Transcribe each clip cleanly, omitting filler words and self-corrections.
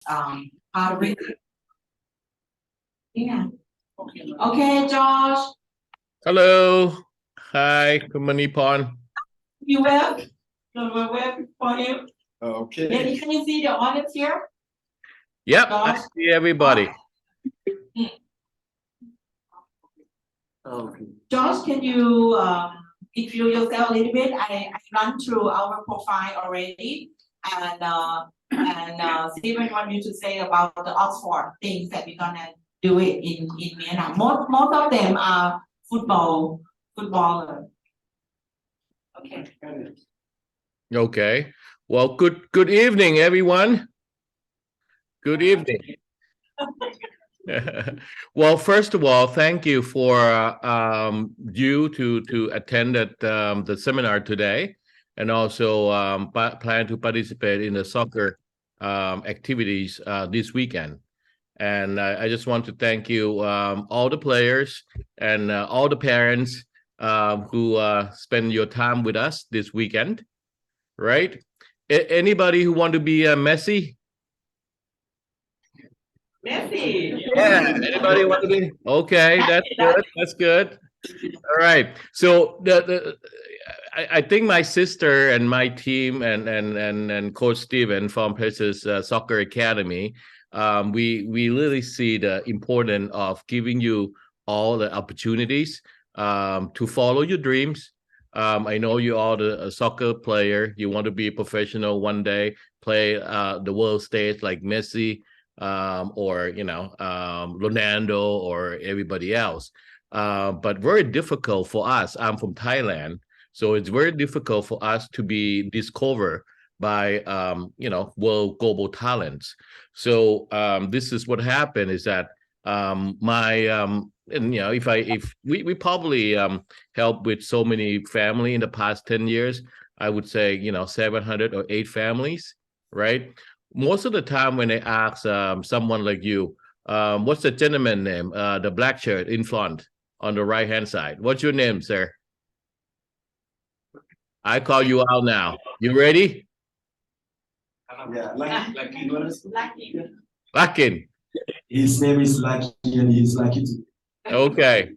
part of it. Yeah. Okay, Josh. Hello. Hi, Kumanipon. You well? You well for him? Okay. Can you see the audience here? Yep, I Josh? see everybody. Okay. Josh, can you introduce yourself a little bit? I run through our profile already, and Stephen want you to say about the Oxford things that we're gonna do it in Myanmar. Most of them are footballer. Okay. Okay. Well, good evening, everyone. Good evening. Well, first of all, thank you for you to attend the seminar today, and also plan to participate in the soccer activities this weekend. And I just want to thank you, all the players and all the parents who spend your time with us this weekend, right? Anybody who want to be Messi? Messi. Yeah, anybody want to be? Okay, that's good. That's good. All right. So I think my sister and my team and Coach Steven from Pace's Soccer Academy, we really see the importance of giving you all the opportunities to follow your dreams. I know you are a soccer player. You want to be a professional one day, play the world stage like Messi, or Ronaldo or everybody else. But very difficult for us. I'm from Thailand, so it's very difficult for us to be discovered by world global talents. So this is what happened is that if we probably helped with so many family in the past 10 years, I would say 700 or 8 families, right? Most of the time when they ask someone like you, what's the gentleman name? The black shirt in front on the right hand side. What's your name, sir? I call you out now. You ready? Yeah, Lucky. Lakin. His name is Lucky and he's lucky too. Okay,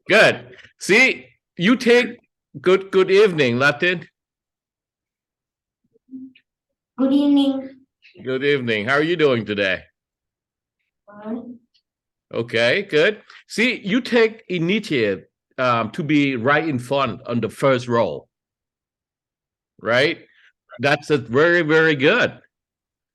good. See, you take good evening, Latin. Good evening. Good evening. How are you doing today? Okay, good. See, you take initiative to be right in front on the first row, right? That's very, very good,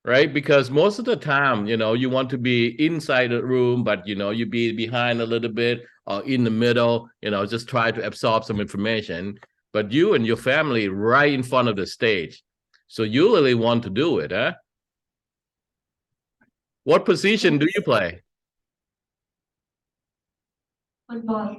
right? Because most of the time, you want to be inside the room, but you be behind a little bit or in the middle, just try to absorb some information. But you and your family right in front of the stage. So you really want to do it, huh? What position do you play? Football.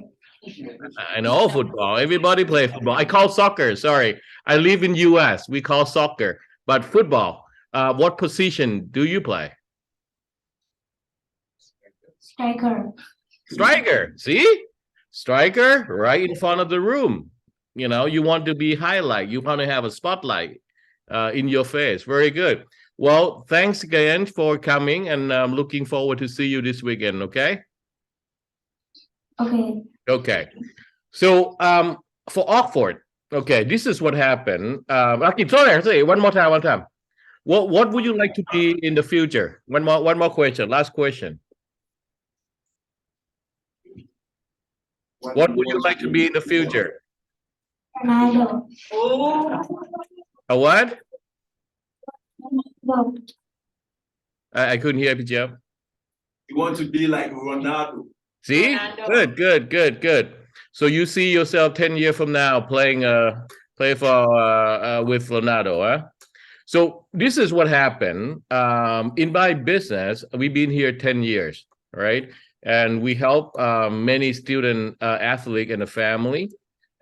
I know football. Everybody play football. I call soccer. Sorry, I live in U.S. We call soccer, but football. What position do you play? Striker. Striker. See, striker right in front of the room. You want to be highlight. You want to have a spotlight in your face. Very good. Well, thanks again for coming, and I'm looking forward to see you this weekend. Okay. Okay. Okay. So for Oxford, okay, this is what happened. Sorry, one more time. What would you like to be in the future? One more question. Last question. What would you like to be in the future? Ronaldo. A what? Ronaldo. I couldn't hear you, Jeff. You want to be like Ronaldo. See? Ronaldo. Good. So you see yourself 10 years from now play for with Ronaldo, huh? So this is what happened. In my business, we've been here 10 years, right? And we help many student athletes and the family,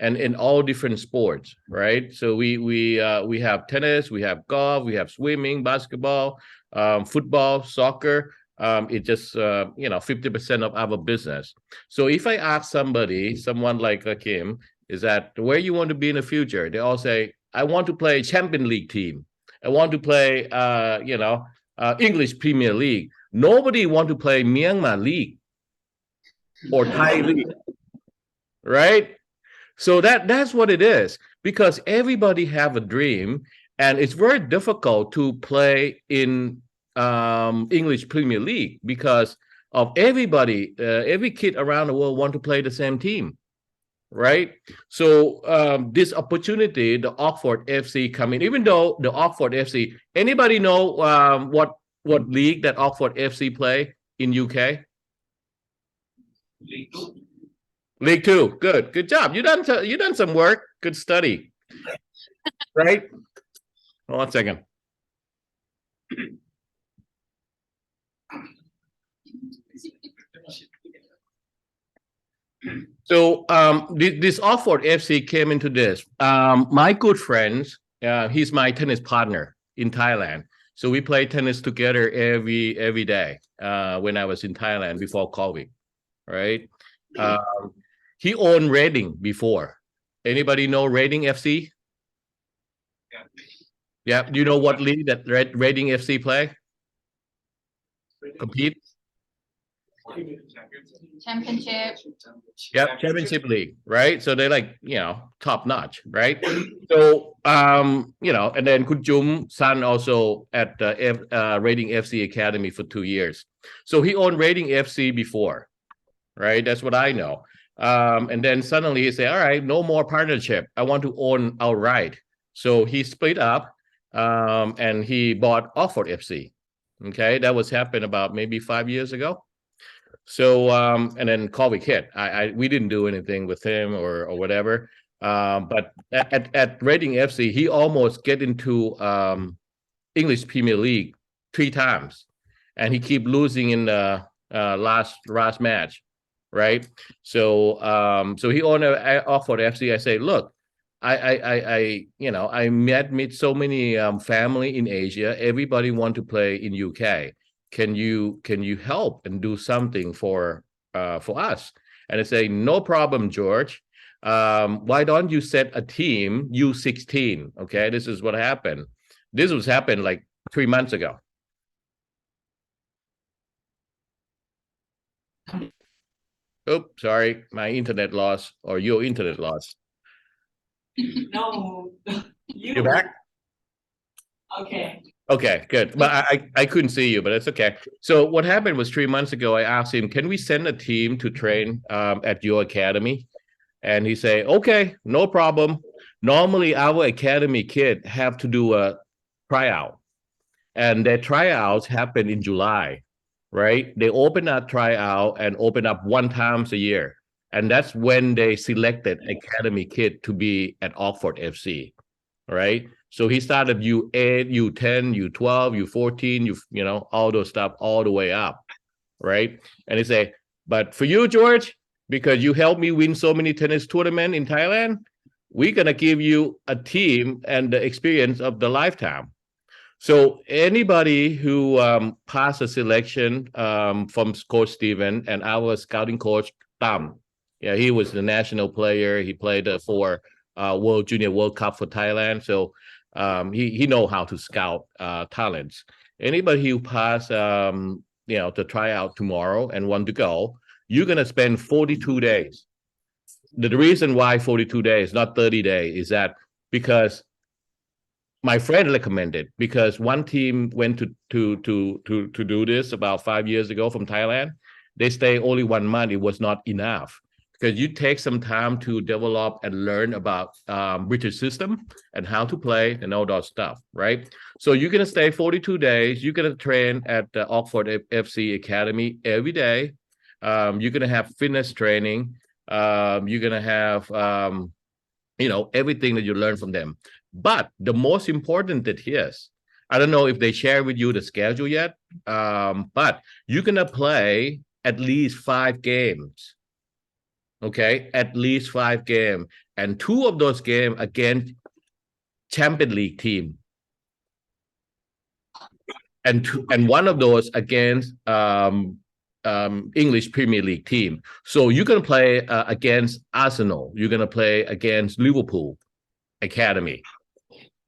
and in all different sports, right? So we have tennis, we have golf, we have swimming, basketball, football, soccer. It's just 50% of our business. So if I ask someone like Kim, is that where you want to be in the future? They all say, I want to play Champion League team. I want to play English Premier League. Nobody want to play Myanmar League or Thai League, right? So that's what it is, because everybody have a dream, and it's very difficult to play in English Premier League because of everybody, every kid around the world want to play the same team, right? So this opportunity, the Oxford FC come in, even though the Oxford FC, anybody know what league that Oxford FC play in UK? League Two. Good job. You done some work. Good study. Right? Hold on a second. So this Oxford FC came into this. My good friends, he's my tennis partner in Thailand. So we play tennis together every day when I was in Thailand before COVID, right? He owned Reading before. Anybody know Reading FC? Yeah. Do you know what league that Reading FC play? Compete? Championship. Yep, Championship League, right? So they're like, top notch, right? So, and then Kunjum son also at the Reading FC Academy for 2 years. So he owned Reading FC before, right? That's what I know. And then suddenly he said, all right, no more partnership. I want to own outright. So he split up and he bought Oxford FC. Okay, that was happened about maybe 5 years ago. So and then COVID hit. We didn't do anything with him or whatever. But at Reading FC, he almost get into English Premier League 3 times, and he keep losing in the last match, right? So so he owned Oxford FC. I say, look, I met so many family in Asia. Everybody want to play in UK. Can you help and do something for us? And I say, no problem, George. Why don't you set a team U16? Okay, this is what happened. This was happened like 3 months ago. Oops, sorry, my internet lost, or your internet lost. No, You're back? Okay. Okay, good. But I couldn't see you, but it's okay. So what happened was 3 months ago, I asked him, can we send a team to train at your academy? And he said, okay, no problem. Normally our academy kid have to do a tryout, and their tryouts happen in July, right? They open up tryout and open up 1 time a year. And that's when they selected academy kid to be at Oxford FC, right? So he started U8, U10, U12, U14, all those stuff all the way up, right? And he say, but for you, George, because you helped me win so many tennis tournaments in Thailand, we're going to give you a team and the experience of the lifetime. So anybody who passed a selection from Coach Steven and our scouting coach, Tam, yeah, he was the national player. He played for World Junior World Cup for Thailand. So he know how to scout talents. Anybody who pass to try out tomorrow and want to go, you're gonna spend 42 days. The reason why 42 days, not 30 days, is that because my friend recommended, because one team went to do this about 5 years ago from Thailand. They stay only 1 month. It was not enough. Because you take some time to develop and learn about British system and how to play and all that stuff, right? So you're going to stay 42 days. You're going to train at the Oxford FC Academy every day. You're going to have fitness training. You're going to have, everything that you learn from them. But the most important thing is, I don't know if they share with you the schedule yet, but you're going to play at least 5 games. Okay, at least 5 games, and 2 of those games against Champions League team, and 1 of those against English Premier League team. So you're gonna play against Arsenal. You're gonna play against Liverpool Academy.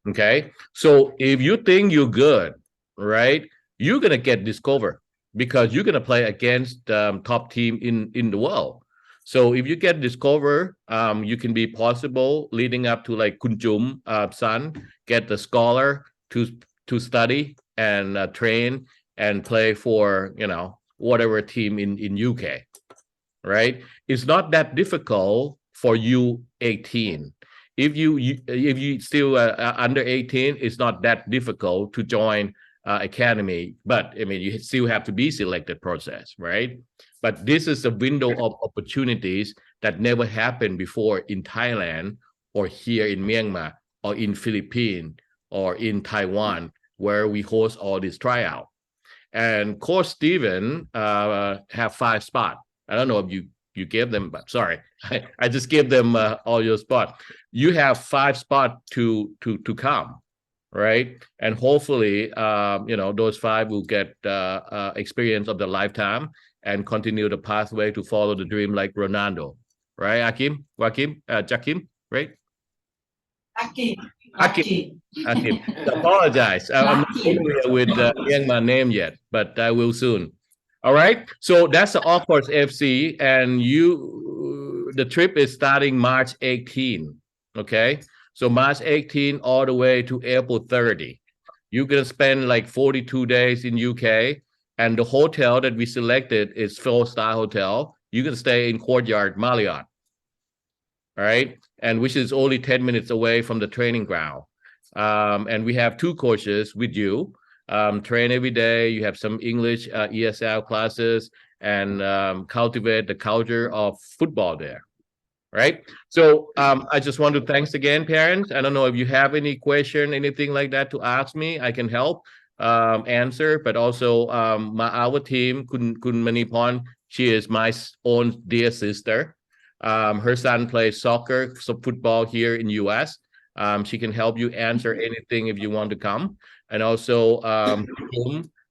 Okay, so if you think you're good, right? you're gonna get discovered because you're gonna play against top team in the world. So if you get discovered, you can be possible leading up to like Kunjum son get the scholar to study and train and play for whatever team in UK, right? It's not that difficult for you 18. If you still under 18, it's not that difficult to join academy, but I mean you still have to be selected process, right? But this is a window of opportunities that never happened before in Thailand or here in Myanmar or in Philippines or in Taiwan, where we host all this tryout. And Coach Steven have 5 spots. I don't know if you gave them, but sorry, I just gave them all your spot. You have 5 spots to come, right? And hopefully, those 5 will get experience of the lifetime and continue the pathway to follow the dream like Ronaldo, right? Jakim, right? Akim. Apologize. I'm not familiar with Myanmar name yet, but I will soon. All right. So that's the Of Course FC, and the trip is starting March 18. Okay. So March 18 all the way to April 30. You're gonna spend like 42 days in UK, and the hotel that we selected is 4-star hotel. You can stay in Courtyard Marriott. All right, and which is only 10 minutes away from the training ground. And we have 2 coaches with you. Train every day. You have some English ESL classes and cultivate the culture of football there. Right. So I just want to thanks again, parents. I don't know if you have any question, anything like that to ask me. I can help answer, but also our team, Kun Manipon, she is my own dear sister. Her son plays soccer, football here in US. She can help you answer anything if you want to come. And also,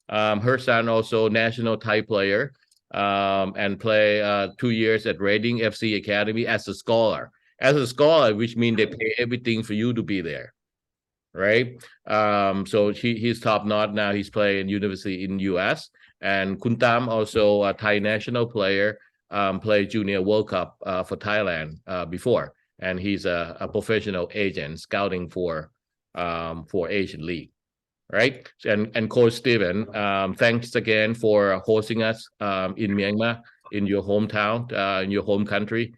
her son also national Thai player, and play 2 years at Reading FC Academy as a scholar. As a scholar, which means they pay everything for you to be there, right? So he's top notch now. He's playing university in US. And Kuntam also a Thai national player. Played Junior World Cup for Thailand before, and he's a professional agent scouting for Asian League, right? And Coach Steven, thanks again for hosting us in Myanmar, in your hometown, in your home country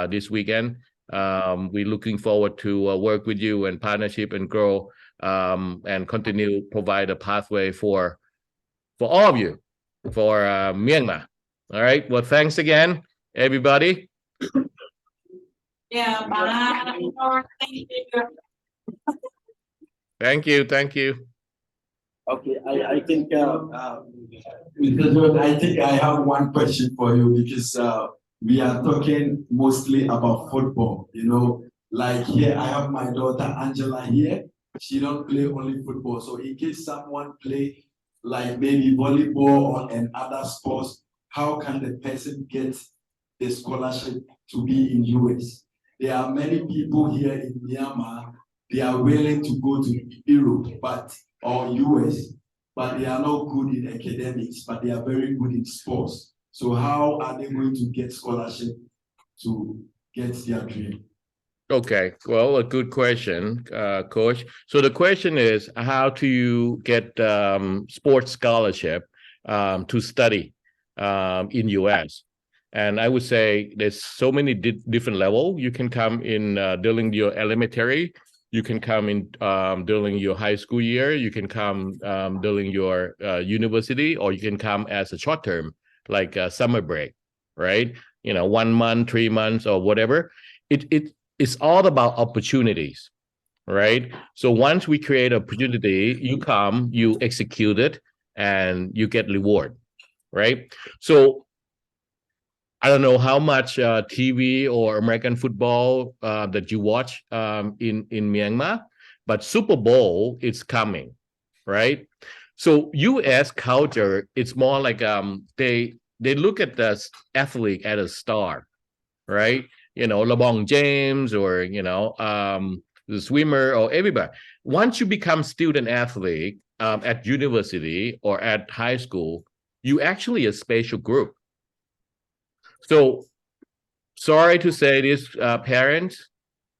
this weekend. We're looking forward to work with you and partnership and grow and continue provide a pathway for all of you for Myanmar. All right. Well, thanks again, everybody. Yeah, bye. Thank you. Thank you. Okay, I think Mr. John, I think I have one question for you because we are talking mostly about football. Like here I have my daughter Angela here. She don't play only football. So in case someone play like maybe volleyball or and other sports, how can the person get the scholarship to be in US? There are many people here in Myanmar, they are willing to go to Europe or US, but they are not good in academics, but they are very good in sports. So how are they going to get scholarship to get their dream? Okay, well, a good question, Coach. So the question is, how do you get sports scholarship to study in US? And I would say there's so many different levels. You can come in during your elementary. You can come in during your high school year. You can come during your university, or you can come as a short term, like a summer break, right? 1 month, 3 months, or whatever. It's all about opportunities, right? So once we create opportunity, you come, you execute it, and you get reward, right? So I don't know how much TV or American football that you watch in Myanmar, but Super Bowl is coming, right? So U.S. culture, it's more like they look at the athlete as a star, right? LeBron James or the swimmer or everybody. Once you become student athlete, at university or at high school, you actually a special group. So sorry to say this, parents,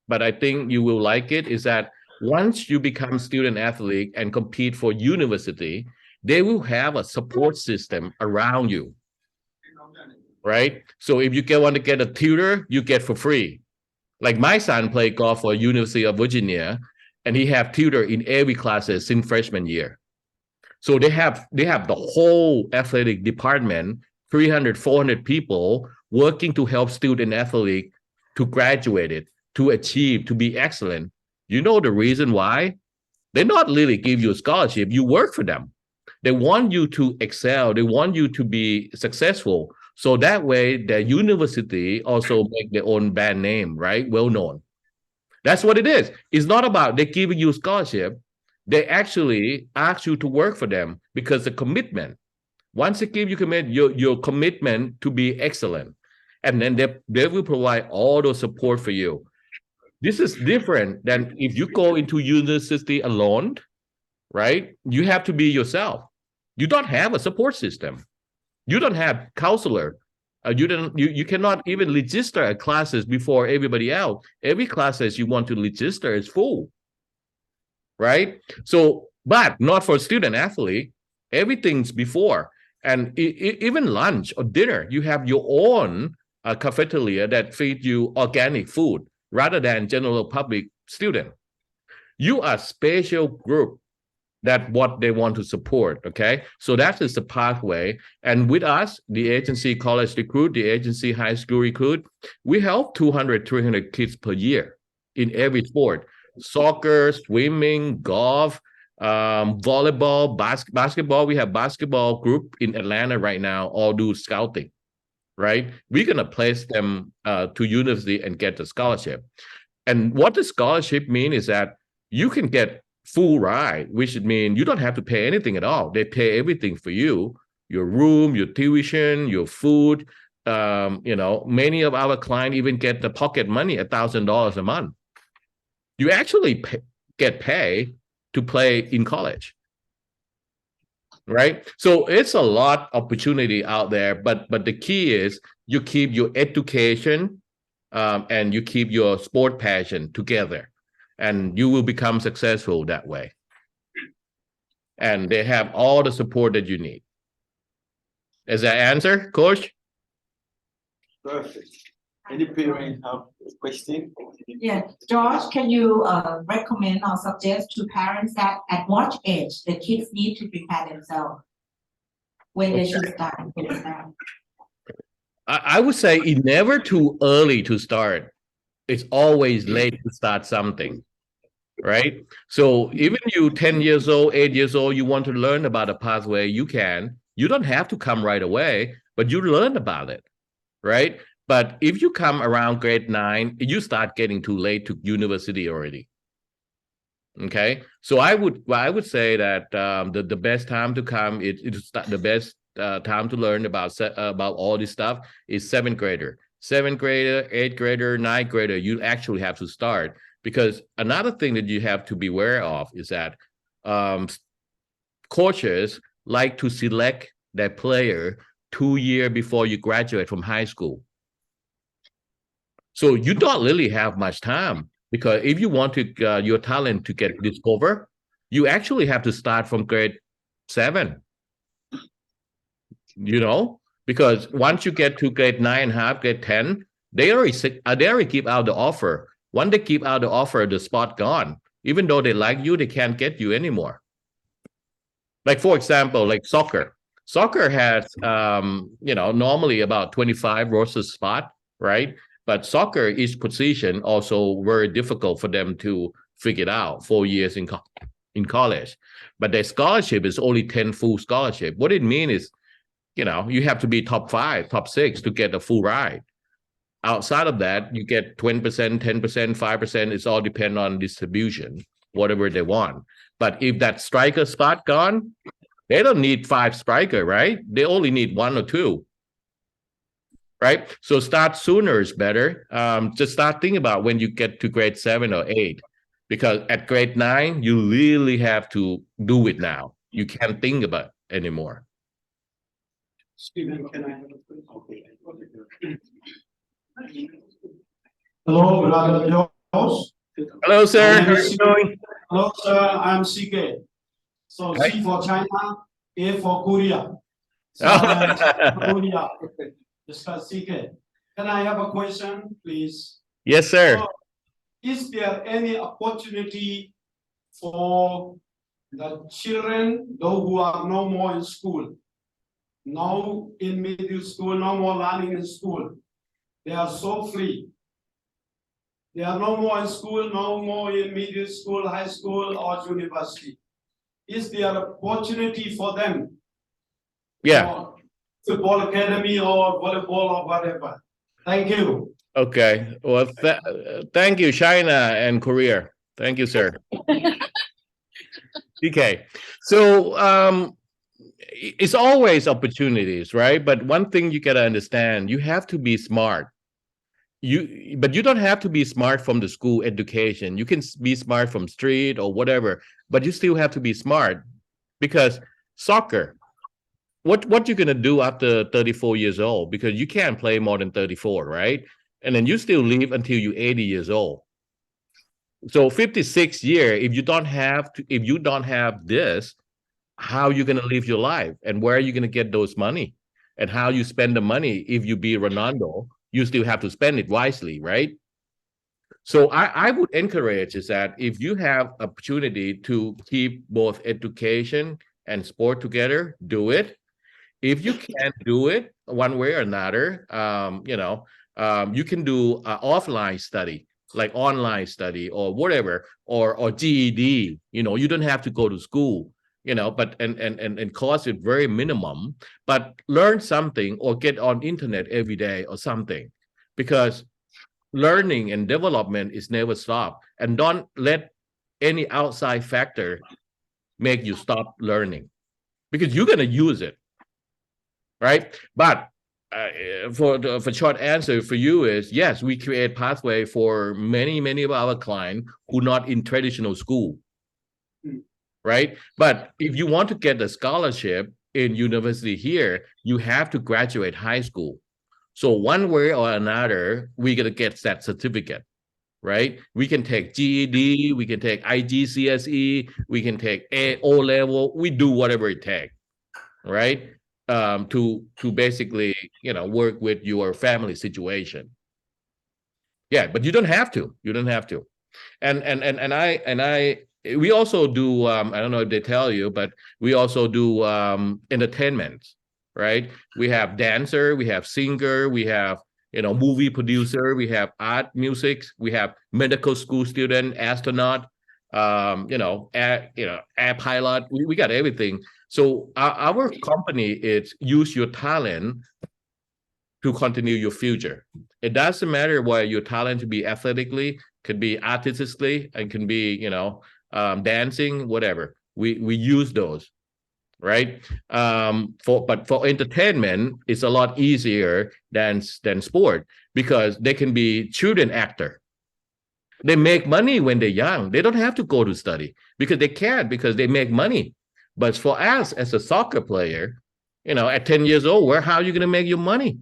but I think you will like it, is that once you become student athlete and compete for university, they will have a support system around you, right? So if you want to get a tutor, you get for free. Like my son played golf for University of Virginia, and he have tutor in every classes since freshman year. So they have the whole athletic department, 300, 400 people working to help student athlete to graduate it, to achieve, to be excellent. You know the reason why? They not really give you a scholarship. You work for them. They want you to excel. They want you to be successful. So that way, the university also make their own brand name, right? Well known. That's what it is. It's not about they giving you a scholarship. They actually ask you to work for them because the commitment. Once they give you your commitment to be excellent, and then they will provide all the support for you. This is different than if you go into university alone, right? You have to be yourself. You don't have a support system. You don't have counselor. You cannot even register at classes before everybody else. Every classes you want to register is full, right? So, but not for student athlete. Everything's before, and even lunch or dinner, you have your own cafeteria that feed you organic food rather than general public student. You are special group that what they want to support, okay? So that is the pathway. And with us, the agency college recruit, the agency high school recruit, we help 200, 300 kids per year in every sport. Soccer, swimming, golf, volleyball, basketball. We have basketball group in Atlanta right now, all do scouting, right? We're gonna place them to university and get the scholarship. And what the scholarship mean is that you can get full ride, which means you don't have to pay anything at all. They pay everything for you, your room, your tuition, your food. Many of our clients even get the pocket money, $1,000 a month. You actually get paid to play in college, right? So it's a lot of opportunity out there, but the key is you keep your education and you keep your sport passion together. And you will become successful that way. And they have all the support that you need. Is that answer, Coach? Perfect. Any parent have a question? Yeah, George, can you recommend or suggest to parents that at what age the kids need to prepare themselves when they should start? I would say it's never too early to start. It's always late to start something, right? So even you 10 years old, 8 years old, you want to learn about a pathway, you can. You don't have to come right away, but you learn about it, right? But if you come around grade 9, you start getting too late to university already. Okay, so I would say that the best time to come the best time to learn about all this stuff is 7th grader. 7th grader, 8th grader, 9th grader, you actually have to start, because another thing that you have to be aware of is that coaches like to select their player 2 years before you graduate from high school. So you don't really have much time, because if you want to your talent to get discovered, you actually have to start from grade 7. Because once you get to grade 9.5, grade 10, they already give out the offer. Once they give out the offer, the spot gone. Even though they like you, they can't get you anymore. Like, for example, like soccer. Soccer has, normally about 25 roster spot, right? But soccer, each position also very difficult for them to figure it out 4 years in college. But their scholarship is only 10 full scholarship. What it means is, you have to be top 5, top 6 to get a full ride. Outside of that, you get 20%, 10%, 5%. It's all depend on distribution, whatever they want. But if that striker spot gone, they don't need 5 striker, right? They only need 1 or 2. Right? So start sooner is better. Just start thinking about when you get to grade 7 or 8. because at grade 9 you really have to do it now. You can't think about it anymore. Stephen, can I have a quick? Okay. Hello, brother Josh. Hello, sir. My name How are is you doing? Hello, sir. I'm CK. So Hi. C for China, A for Korea. So I'm Korea. Discuss CK. Can I have a question, please? Yes, sir. So, is there any opportunity for the children, those who are no more in school, now in middle school, no more learning in school? They are so free. They are no more in school, no more in middle school, high school, or university. Is there an opportunity for them? Yeah. For football academy or volleyball or whatever. Thank you. Okay. Well, thank you, China and Korea. Thank you, sir. Okay. So it's always opportunities, right? But one thing you gotta understand, you have to be smart. But you don't have to be smart from the school education. You can be smart from street or whatever, but you still have to be smart because soccer. What you're gonna do after 34 years old? Because you can't play more than 34, right? And then you still live until you're 80 years old. So 56 year, if you don't have this, how are you gonna live your life? And where are you gonna get those money? And how you spend the money if you be Ronaldo? You still have to spend it wisely, right? So I would encourage is that if you have opportunity to keep both education and sport together, do it. If you can't do it one way or another, you can do offline study, like online study or whatever, or GED. You don't have to go to school, but and cost is very minimum, but learn something or get on internet every day or something, because learning and development is never stop, and don't let any outside factor make you stop learning, because you're going to use it, right? But for short answer for you is yes, we create pathway for many of our clients who not in traditional school, right? But if you want to get the scholarship in university here, you have to graduate high school. So one way or another, we're gonna get that certificate, right? We can take GED, we can take IGCSE, we can take O level, we do whatever it takes, right? To basically, work with your family situation. Yeah, but you don't have to. And I we also do I don't know if they tell you, but we also do entertainment, right? We have dancer, we have singer, we have movie producer, we have art, music, we have medical school student, astronaut, air pilot. We got everything. So our company is use your talent to continue your future. It doesn't matter what your talent to be athletically, could be artistically, and can be dancing, whatever. We use those, right? But for entertainment, it's a lot easier than sport, because they can be children actor. They make money when they're young. They don't have to go to study because they can't, because they make money. But for us as a soccer player, at 10 years old, how are you going to make your money?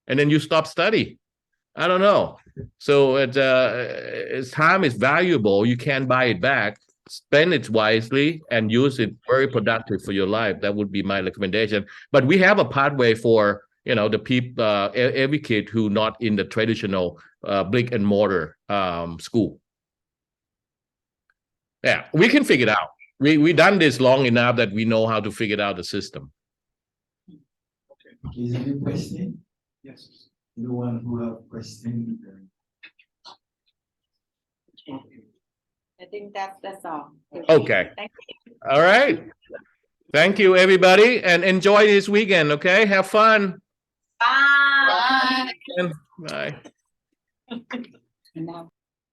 And then you stop study. I don't know. So it's time is valuable. You can't buy it back. Spend it wisely and use it very productive for your life. That would be my recommendation. But we have a pathway for the people, every kid who not in the traditional brick and mortar school. Yeah, we can figure it out. We done this long enough that we know how to figure out the system. Is there any question? Yes. Anyone who have question? I think that's all. Okay. Thank you. All right. Thank you, everybody, and enjoy this weekend. Okay, have fun. Bye. Bye. And now.